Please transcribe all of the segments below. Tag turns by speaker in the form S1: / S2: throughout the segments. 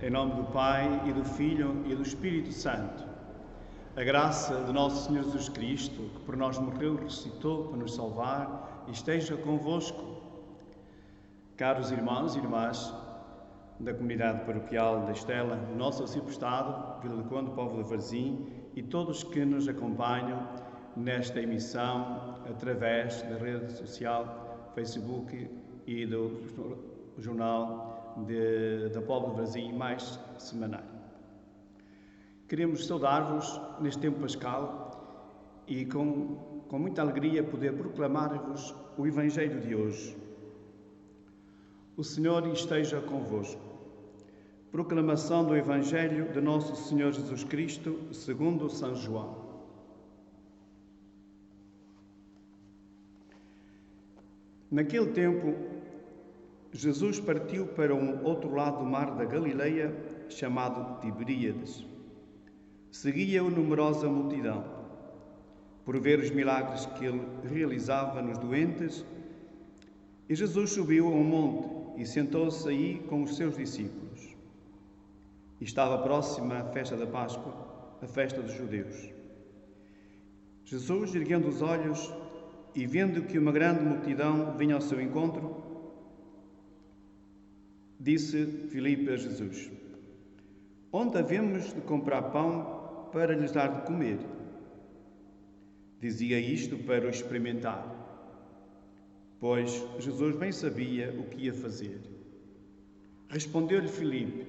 S1: Em nome do Pai, e do Filho, e do Espírito Santo. A graça de nosso Senhor Jesus Cristo, que por nós morreu e ressuscitou para nos salvar, esteja convosco. Caros irmãos e irmãs da comunidade paroquial da Estela, do nosso arciprestado, Vila do Conde, Povo de Varzim, e todos que nos acompanham nesta emissão através da rede social, Facebook e do jornal da Povo de Varzim mais semanal. Queremos saudar-vos neste tempo pascal e com muita alegria poder proclamar-vos o Evangelho de hoje. O Senhor esteja convosco. Proclamação do Evangelho de nosso Senhor Jesus Cristo, segundo São João. Naquele tempo, Jesus partiu para um outro lado do mar da Galileia, chamado Tiberíades. Seguia-o numerosa multidão, por ver os milagres que ele realizava nos doentes, e Jesus subiu a um monte e sentou-se aí com os seus discípulos. E estava próxima a festa da Páscoa, a festa dos judeus. Jesus, erguendo os olhos e vendo que uma grande multidão vinha ao seu encontro, disse Filipe a Jesus: onde havemos de comprar pão para lhes dar de comer? Dizia isto para o experimentar, pois Jesus bem sabia o que ia fazer. Respondeu-lhe Filipe: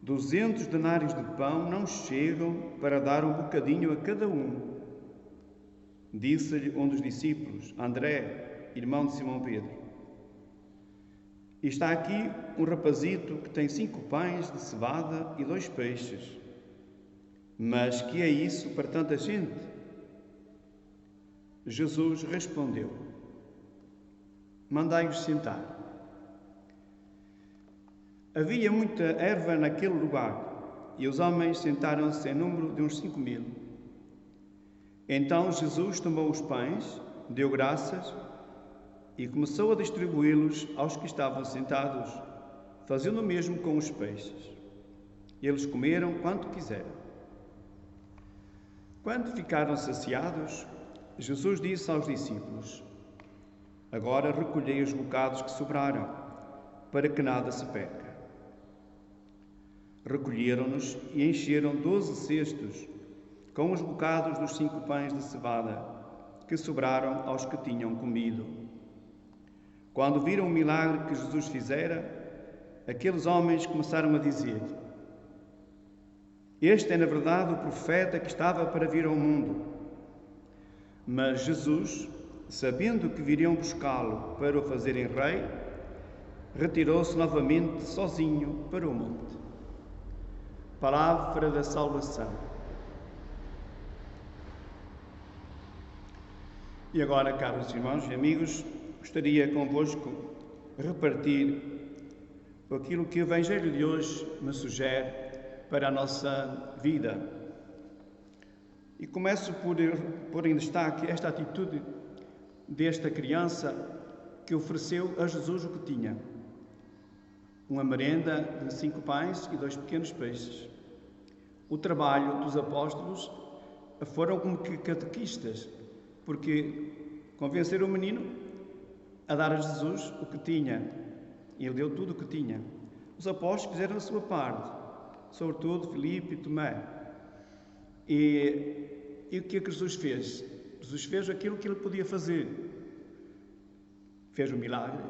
S1: 200 denários de pão não chegam para dar um bocadinho a cada um. Disse-lhe um dos discípulos, André, irmão de Simão Pedro: está aqui um rapazito que tem 5 pães de cevada e 2 peixes. Mas que é isso para tanta gente? Jesus respondeu: mandai-os sentar. Havia muita erva naquele lugar, e os homens sentaram-se em número de uns 5.000. Então Jesus tomou os pães, deu graças e começou a distribuí-los aos que estavam sentados, fazendo o mesmo com os peixes. Eles comeram quanto quiseram. Quando ficaram saciados, Jesus disse aos discípulos: agora recolhei os bocados que sobraram, para que nada se perca. Recolheram-nos e encheram 12 cestos com os bocados dos 5 pães de cevada que sobraram aos que tinham comido. Quando viram o milagre que Jesus fizera, aqueles homens começaram a dizer: este é, na verdade, o profeta que estava para vir ao mundo. Mas Jesus, sabendo que viriam buscá-lo para o fazerem rei, retirou-se novamente sozinho para o monte. Palavra da salvação. E agora, caros irmãos e amigos, gostaria convosco repartir aquilo que o Evangelho de hoje me sugere para a nossa vida. E começo por pôr em destaque esta atitude desta criança que ofereceu a Jesus o que tinha. Uma merenda de 5 pães e 2 pequenos peixes. O trabalho dos apóstolos foram como que catequistas, porque convenceram o menino a dar a Jesus o que tinha. E ele deu tudo o que tinha. Os apóstolos fizeram a sua parte, sobretudo Filipe e Tomé. E o que é que Jesus fez? Jesus fez aquilo que ele podia fazer. Fez um milagre,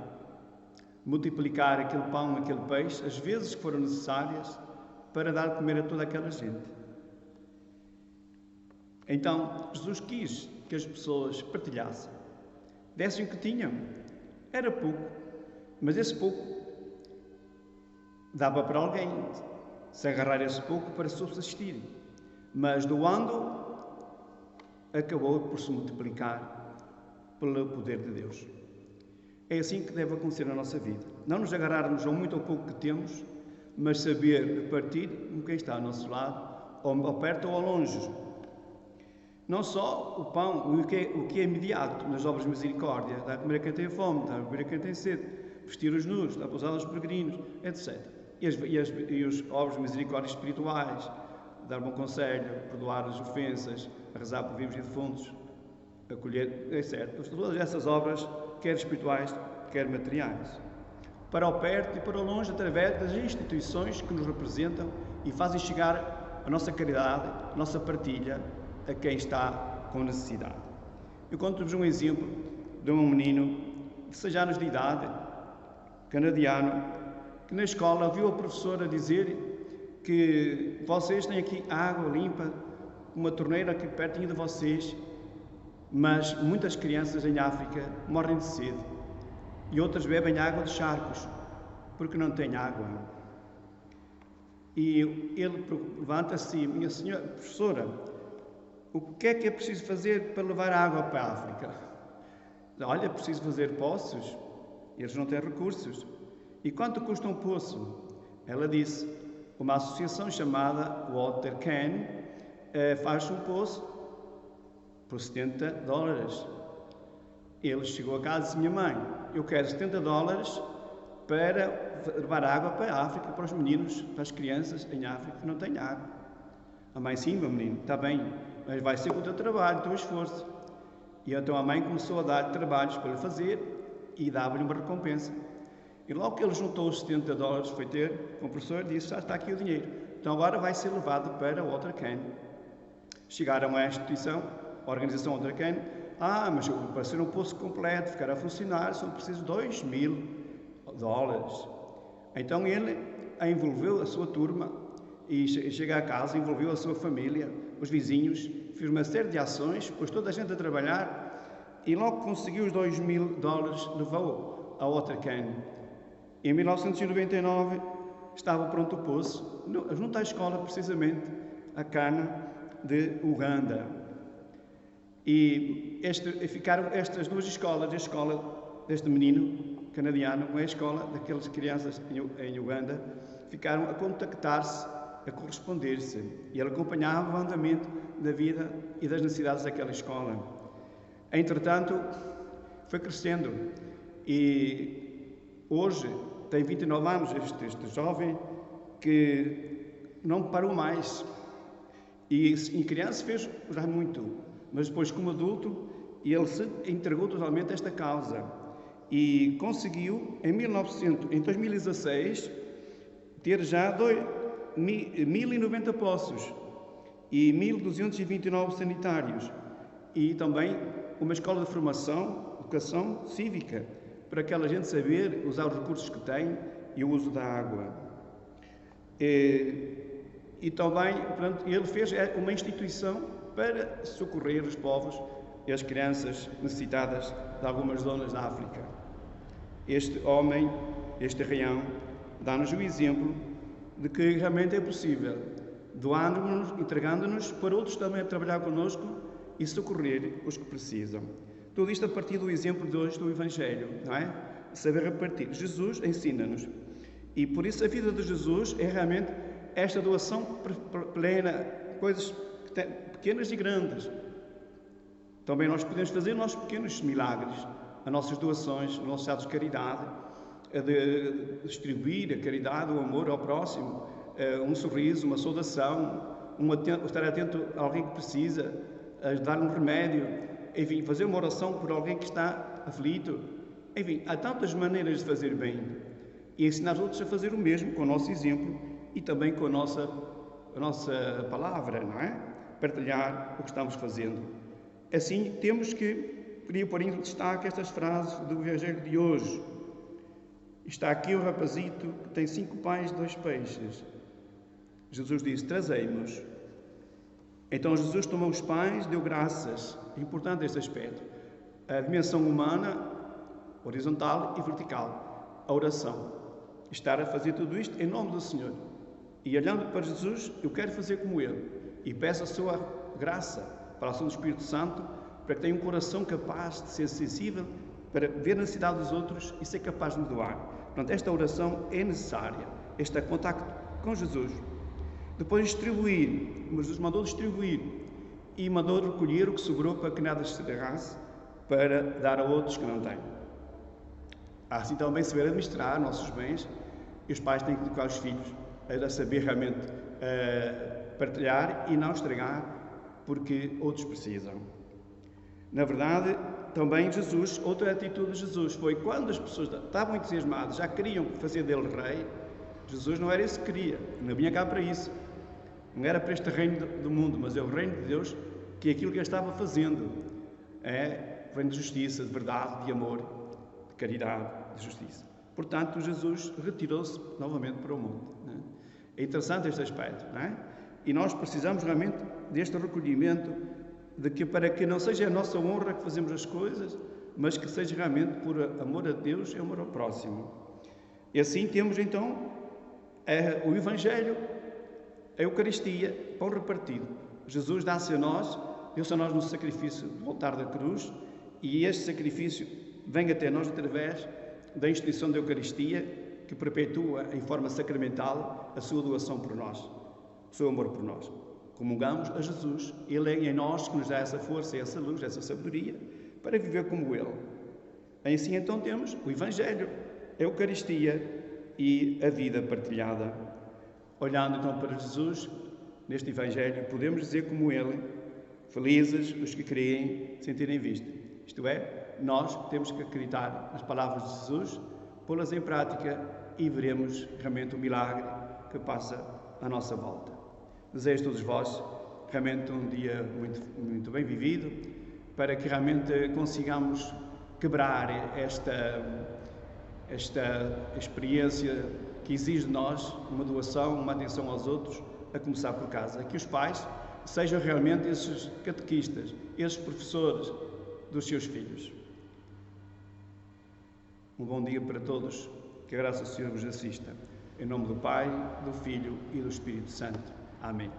S1: multiplicar aquele pão, aquele peixe, as vezes que foram necessárias para dar de comer a toda aquela gente. Então, Jesus quis que as pessoas partilhassem, dessem o que tinham. Era pouco, mas esse pouco dava para alguém se agarrar esse pouco para subsistir. Mas doando, acabou por se multiplicar pelo poder de Deus. É assim que deve acontecer na nossa vida. Não nos agarrarmos ao muito ou pouco que temos, mas saber repartir com quem está ao nosso lado, ou perto ou ao longe. Não só o pão, o que é imediato nas obras de misericórdia, dar a comer a quem tem fome, dar a beber a quem tem sede, vestir os nus, dar pousada aos peregrinos, etc. e os obras de misericórdia espirituais, dar bom conselho, perdoar as ofensas, rezar por vivos e defuntos, acolher, etc. Todas essas obras, quer espirituais, quer materiais. Para o perto e para o longe, através das instituições que nos representam e fazem chegar a nossa caridade, a nossa partilha a quem está com necessidade. Eu conto-vos um exemplo de um menino de 6 anos de idade, canadiano, que na escola viu a professora dizer que vocês têm aqui água limpa, uma torneira aqui pertinho de vocês, mas muitas crianças em África morrem de sede e outras bebem água de charcos porque não têm água. E ele levanta-se e diz: minha senhora professora, o que é preciso fazer para levar água para a África? Olha, é preciso fazer poços, eles não têm recursos. E quanto custa um poço? Ela disse: uma associação chamada Water Can faz um poço por $70. Ele chegou a casa e disse: minha mãe, eu quero $70 para levar água para a África, para os meninos, para as crianças em África que não têm água. A mãe: sim, meu menino, está bem, mas vai ser com o teu trabalho, o teu esforço. E então a mãe começou a dar trabalhos para ele fazer e dava-lhe uma recompensa. E logo que ele juntou os $70, foi ter com o professor e disse: está aqui o dinheiro, então agora vai ser levado para o Water Can. Chegaram à instituição, a organização Water Can: mas para ser um poço completo, ficar a funcionar, são precisos $2.000. Então ele envolveu a sua turma e chega a casa, envolveu a sua família, os vizinhos, fez uma série de ações, pôs toda a gente a trabalhar e logo conseguiu os $2.000, levou ao Water Can. Em 1999 estava pronto o poço, junto à escola precisamente, a Cana de Uganda. E ficaram estas duas escolas, a escola deste menino canadiano com a escola daquelas crianças em Uganda, ficaram a contactar-se, a corresponder-se, e ele acompanhava o andamento da vida e das necessidades daquela escola. Entretanto, foi crescendo e hoje tem 29 anos este jovem que não parou mais. E em criança fez já muito, mas depois como adulto ele se entregou totalmente a esta causa e conseguiu em 2016 ter já 1.090 poços e 1.229 sanitários e também uma escola de formação, educação cívica, para aquela gente saber usar os recursos que tem e o uso da água. E também, portanto, ele fez uma instituição para socorrer os povos e as crianças necessitadas de algumas zonas da África. Este homem, este reão, dá-nos o exemplo de que realmente é possível, doando-nos, entregando-nos para outros também a trabalhar connosco e socorrer os que precisam. Tudo isto a partir do exemplo de hoje do Evangelho, não é? Saber repartir. Jesus ensina-nos. E por isso a vida de Jesus é realmente esta doação plena, coisas pequenas e grandes. Também nós podemos fazer nossos pequenos milagres, as nossas doações, os nossos atos de caridade, de distribuir a caridade, o amor ao próximo, um sorriso, uma saudação, estar atento a alguém que precisa, dar um remédio, enfim, fazer uma oração por alguém que está aflito. Enfim, há tantas maneiras de fazer bem e ensinar os outros a fazer o mesmo com o nosso exemplo e também com a nossa palavra, não é? Partilhar o que estamos fazendo. Assim, queria pôr em destaque estas frases do Evangelho de hoje. Está aqui o rapazito que tem 5 pães e 2 peixes. Jesus disse: trazei-mos. Então Jesus tomou os pães, deu graças. É importante este aspecto. A dimensão humana, horizontal e vertical. A oração. Estar a fazer tudo isto em nome do Senhor. E olhando para Jesus, eu quero fazer como Ele. E peço a sua graça para a ação do Espírito Santo, para que tenha um coração capaz de ser sensível, para ver a necessidade dos outros e ser capaz de me doar. Portanto, esta oração é necessária. Este contacto com Jesus. Depois distribuir. Jesus mandou distribuir. E mandou recolher o que sobrou para que nada se derrasse, para dar a outros que não têm. Assim também saber administrar nossos bens E os pais têm que educar os filhos a saber realmente partilhar e não estragar, porque outros precisam. Na verdade, também Jesus, outra atitude de Jesus foi quando as pessoas estavam entusiasmadas, já queriam fazer dele rei. Jesus não era isso que queria, não vinha cá para isso. Não era para este reino do mundo, mas é o reino de Deus, que é aquilo que ele estava fazendo. É reino de justiça, de verdade, de amor, de caridade, de justiça. Portanto, Jesus retirou-se novamente para o monte. Não é? É interessante este aspecto, não é? E nós precisamos realmente deste recolhimento, de que para que não seja a nossa honra que fazemos as coisas, mas que seja realmente por amor a Deus e amor ao próximo. E assim temos então o Evangelho, a Eucaristia, pão repartido. Jesus dá-se a nós, deu-se a nós no sacrifício do altar da cruz, e este sacrifício vem até nós através da instituição da Eucaristia, que perpetua em forma sacramental a sua doação por nós, o seu amor por nós. Comungamos a Jesus, Ele é em nós que nos dá essa força, essa luz, essa sabedoria, para viver como Ele. Assim então temos o Evangelho, a Eucaristia e a vida partilhada. Olhando então para Jesus, neste Evangelho, podemos dizer como Ele: felizes os que creem sem terem visto. Isto é, nós temos que acreditar nas palavras de Jesus, pô-las em prática e veremos realmente o milagre que passa à nossa volta. Desejo a todos vós realmente um dia muito bem vivido, para que realmente consigamos quebrar esta experiência que exige de nós uma doação, uma atenção aos outros, a começar por casa. Que os pais sejam realmente esses catequistas, esses professores dos seus filhos. Um bom dia para todos, que a graça do Senhor vos assista. Em nome do Pai, do Filho e do Espírito Santo. Amém.